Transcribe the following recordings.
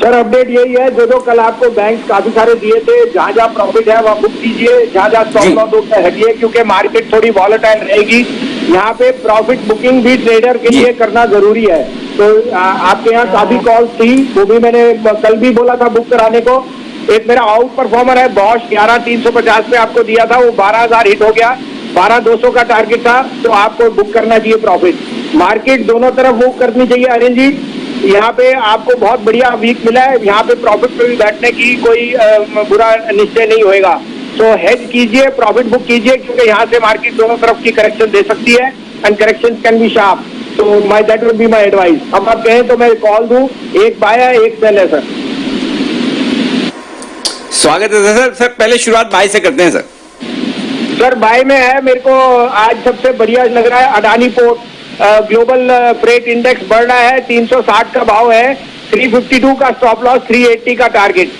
Sir update यही है, जो कल आपको बैंक काफी सारे दिए थे, जहां जहां प्रॉफिट है वहां बुक कीजिए, जहां जहां स्टॉप लॉस होता है हटिए, क्योंकि मार्केट थोड़ी वॉलेटाइल रहेगी। यहाँ पे प्रॉफिट बुकिंग भी ट्रेडर के लिए करना जरूरी है। तो आपके यहाँ काफी कॉल्स थी, वो भी मैंने कल भी बोला था बुक कराने को। एक मेरा आउट परफॉर्मर है बॉश, 11,350 पे आपको दिया था, वो 12,000 हिट हो गया, 12,200 का टारगेट था, तो आपको बुक करना चाहिए प्रॉफिट। मार्केट दोनों तरफ बुक करनी चाहिए अनिल जी। यहाँ पे आपको बहुत बढ़िया वीक मिला है, यहाँ पे प्रॉफिट पे भी बैठने की कोई बुरा निश्चय नहीं होएगा। तो हेज कीजिए, प्रॉफिट बुक कीजिए, क्योंकि यहाँ से मार्केट दोनों तरफ की करेक्शन दे सकती है, and correction can be sharp. तो that will be my advice. अब आप कहें तो मैं कॉल दूं, एक बाय है एक सेल है सर। स्वागत है सर। सर पहले शुरुआत बाय से करते हैं सर। सर बाय में है, मेरे को आज सबसे बढ़िया लग रहा है Adani port. Global freight index बढ़ रहा है, 360 का भाव है, 352 का स्टॉप लॉस, 380 का टारगेट।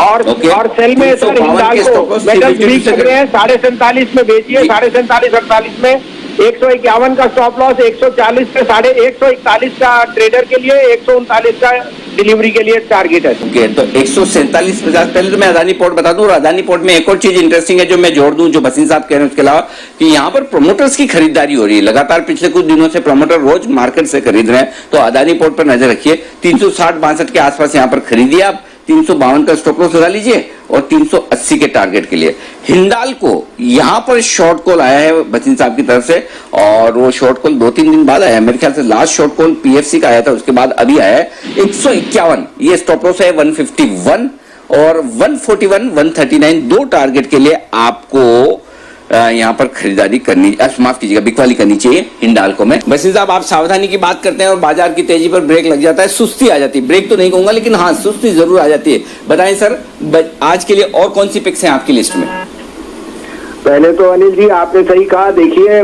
और सेल में सर हिंडाल्को मेटल्स वीक लग रहे हैं, 47.5 में बेचिए, 47.5 48 में 151 का स्टॉप लॉस, 140 से 141 का ट्रेडर के लिए, 139 का डिलीवरी के लिए टारगेट है। ओके, तो 147.50। पहले तो मैं अदानी पोर्ट बता दूं, और अदानी पोर्ट में एक और चीज इंटरेस्टिंग है जो मैं जोड़ दूं, जो भसीन साहब कह रहे हैं उसके अलावा, कि यहाँ पर प्रोमोटर्स की खरीदारी हो रही है लगातार। पिछले कुछ दिनों से प्रोमोटर रोज मार्केट से खरीद रहे हैं, तो अदानी पोर्ट पर नजर रखिए। 360-62 के आसपास यहाँ पर खरीदिए आप, 352 का स्टॉप लॉस लगा लीजिए, और 380 के टारगेट के लिए। हिंडाल्को यहां पर शॉर्ट कॉल आया है बचिन साहब की तरफ से, और वो शॉर्ट कॉल 2-3 दिन बाद आया है। मेरे ख्याल से लास्ट शॉर्ट कॉल पीएफसी का आया था, उसके बाद अभी आया है 151। ये स्टॉप लॉस है 151 और 141 139 दो टारगेट के लिए आपको यहां पर खरीदारी करनी, माफ कीजिएगा, बिकवाली करनी चाहिए हिंडाल्को में। बसिन साहब आप सावधानी की बात करते हैं और बाजार की तेजी पर ब्रेक लग जाता है, सुस्ती आ जाती है। ब्रेक तो नहीं कहूंगा, लेकिन हाँ सुस्ती जरूर आ जाती है। बताएं सर, आज के लिए और कौन सी पिक्स हैं आपकी लिस्ट में? पहले तो अनिल जी आपने सही कहा, देखिए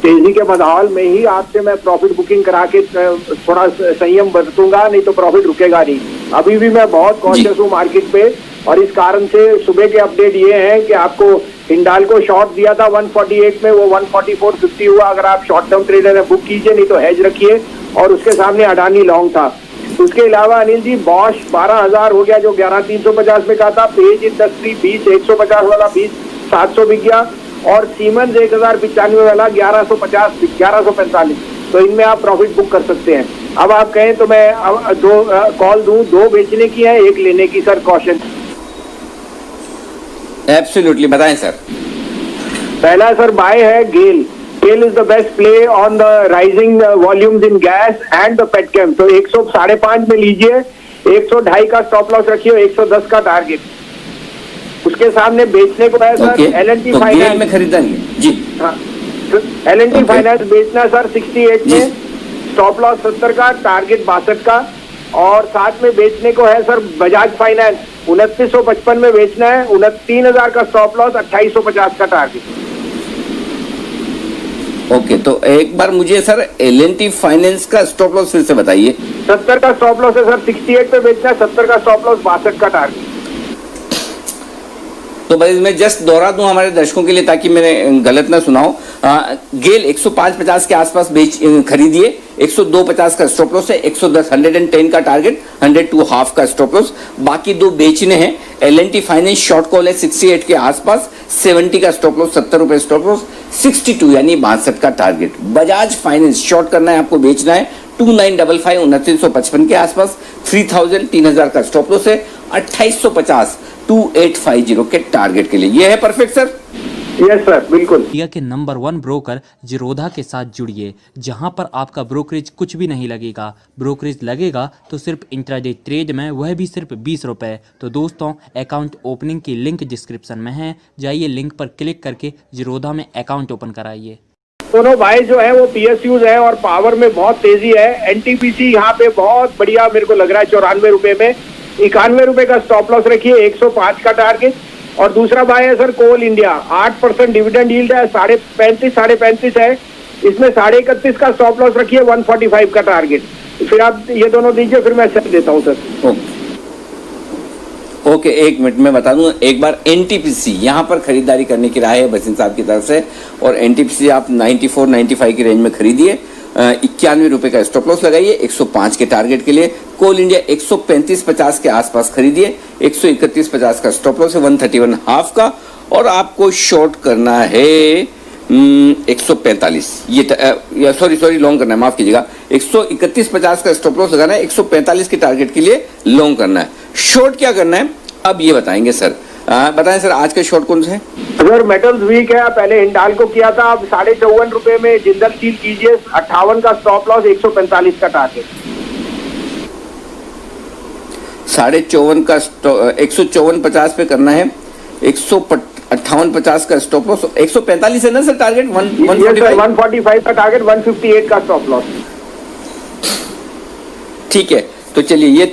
तेजी के माहौल में ही आपसे मैं प्रॉफिट बुकिंग करा के थोड़ा संयम बरतूंगा, नहीं तो प्रॉफिट रुकेगा नहीं। अभी भी मैं बहुत कॉन्शियस हूँ मार्केट पे, और इस कारण से सुबह के अपडेट ये है कि आपको हिंडाल्को शॉर्ट दिया था 148 में, वो 144.50 हुआ। अगर आप शॉर्ट टर्म ट्रेडर है बुक कीजिए, नहीं तो हेज रखिए। और उसके सामने अडानी लॉन्ग था। उसके अलावा अनिल जी बॉश 12,000 हो गया, जो 11,350 में का था। पेज इंडस्ट्री 20 150 वाला 20,700 बिक गया, और सीमेंस 1,095 वाला 1150 1145। तो इनमें आप प्रॉफिट बुक कर सकते हैं। अब आप कहें तो मैं दो कॉल दूं, 2 बेचने की है, 1 लेने की सर, कॉशन। एब्सोल्युटली, बताएं सर। पहला सर बाय है GAIL. GAIL is the best play on the rising volumes in gas and the petchem. तो 105.5 में लीजिए, 102.5 का स्टॉप लॉस रखिए, 110 का टारगेट। उसके सामने बेचने को है सर L&T फाइनेंस में खरीदारी है जी। हाँ, L&T फाइनेंस बेचना सर 68 में, स्टॉप लॉस 70 का, टारगेट 62 का। और साथ में बेचने को है सर बजाज फाइनेंस, 2955 में बेचना है, 3,000 का स्टॉप लॉस, 2850 का टारगेट। ओके, तो एक बार मुझे सर L&T फाइनेंस का स्टॉप लॉस फिर से बताइए। 70 का स्टॉप लॉस है सर, 68 पे बेचना है, 70 का स्टॉप लॉस, 62 का टारगेट। तो भाई मैं जस्ट दोहरा दूं हमारे दर्शकों के लिए, ताकि मैंने गलत ना सुनाओ। गेल 105.50 के आसपास खरीदिए, 102.50 का स्टॉप लॉस है, 110 110 का टारगेट, 102 हाफ का स्टॉप लॉस। बाकी 2 बेचने हैं। L&T फाइनेंस शॉर्ट कॉल है 68 के आसपास, 70 का स्टॉप लॉस, 70 रुपए स्टॉप लॉस, 62 यानी 62 का टारगेट। बजाज फाइनेंस शॉर्ट करना है आपको, बेचना है 2955 2955 के आसपास, 3000 3000 का स्टॉप लॉस है, 2850 2850 के टारगेट के लिए। ये है परफेक्ट सर। यस सर, बिल्कुल। इंडिया के नंबर 1 ब्रोकर जीरोधा के साथ जुड़िए, जहां पर आपका ब्रोकरेज कुछ भी नहीं लगेगा। ब्रोकरेज लगेगा तो सिर्फ इंट्राडे ट्रेड में, वह भी सिर्फ 20 रुपए। तो दोस्तों, अकाउंट ओपनिंग की लिंक डिस्क्रिप्शन में है, जाइए लिंक पर क्लिक करके जीरोधा में अकाउंट ओपन कराइए। दोनों भाई जो है वो PSUs है, और पावर में बहुत तेजी है। NTPC यहाँ पे बहुत बढ़िया मेरे को लग रहा है, 94 रुपए में, 91 रुपए का स्टॉप लॉस रखिए, 105 का टारगेट। और दूसरा बाय है सर कोल इंडिया, 8% डिविडेंड यील्ड है, 35.5 है, इसमें 31.5 का स्टॉप लॉस रखिए, 145 का टारगेट। फिर आप ये दोनों दीजिए, फिर मैं सेल देता हूँ सर। ओके, एक मिनट में बता दूं एक बार। NTPC यहां पर खरीदारी करने की राय है बसिन साहब की तरफ से, और NTPC आप 94 95 की रेंज में खरीदिए, ₹91 का स्टॉप लॉस लगाइए 105 के टारगेट के लिए। कोल इंडिया 135.50 के आसपास खरीदिए, 131.50 का स्टॉप लॉस है 131 हाफ का, और आपको शॉर्ट करना है 145, ये सॉरी लॉन्ग करना है, माफ कीजिएगा, 131.50 का स्टॉप लॉस लगाना है, 145 के टारगेट के लिए लॉन्ग करना है। शॉर्ट क्या करना है अब ये बताएंगे सर। बताएं सर, आज के शॉर्ट कौन से हैं? अगर मेटल्स वीक है, पहले हिंडाल को किया था, अब ₹54 में जिंदल स्टील कीजिए, 58 का स्टॉप लॉस, 145 का टारगेट। 54.5 का 154.50 पे करना है, 158.50 का स्टॉप लॉस, 145 है ना सर टारगेट, 145 का टारगेट, 158 का स्टॉप लॉस। ठीक है, तो चलिए ये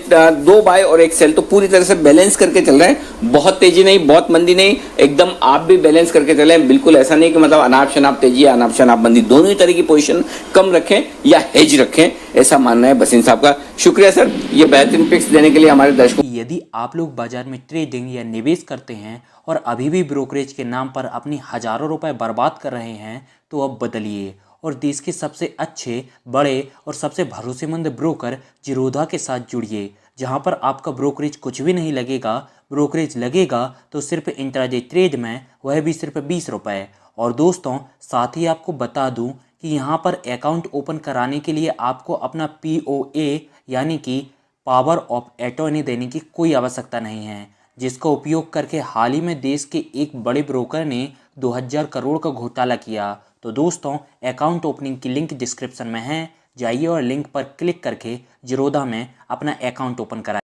2 बाय और 1 सेल तो पूरी तरह से बैलेंस करके चल रहे हैं, बहुत तेजी नहीं, बहुत मंदी नहीं, एकदम आप भी बैलेंस करके चले हैं। बिल्कुल ऐसा नहीं कि मतलब अनाप शनाप तेजी या अनाप शनाप मंदी, दोनों ही तरह की पोजीशन कम रखें या हेज रखें, ऐसा मानना है भसीन साहब का। शुक्रिया सर, ये बेहतरीन पिक्स देने के लिए हमारे दर्शकों। यदि आप लोग बाजार में ट्रेडिंग या निवेश करते हैं और अभी भी ब्रोकरेज के नाम पर अपनी हजारों रुपए बर्बाद कर रहे हैं, तो अब बदलिए और देश के सबसे अच्छे, बड़े और सबसे भरोसेमंद ब्रोकर जिरोधा के साथ जुड़िए, जहां पर आपका ब्रोकरेज कुछ भी नहीं लगेगा। ब्रोकरेज लगेगा तो सिर्फ इंट्राडे ट्रेड में, वह भी सिर्फ ₹20। और दोस्तों, साथ ही आपको बता दूं कि यहां पर अकाउंट ओपन कराने के लिए आपको अपना POA यानी कि पावर ऑफ अटॉर्नी देने की कोई आवश्यकता नहीं है, जिसका उपयोग करके हाल ही में देश के एक बड़े ब्रोकर ने 2000 करोड़ का घोटाला किया। तो दोस्तों, अकाउंट ओपनिंग की लिंक डिस्क्रिप्शन में है, जाइए और लिंक पर क्लिक करके जिरोधा में अपना अकाउंट ओपन कराइए।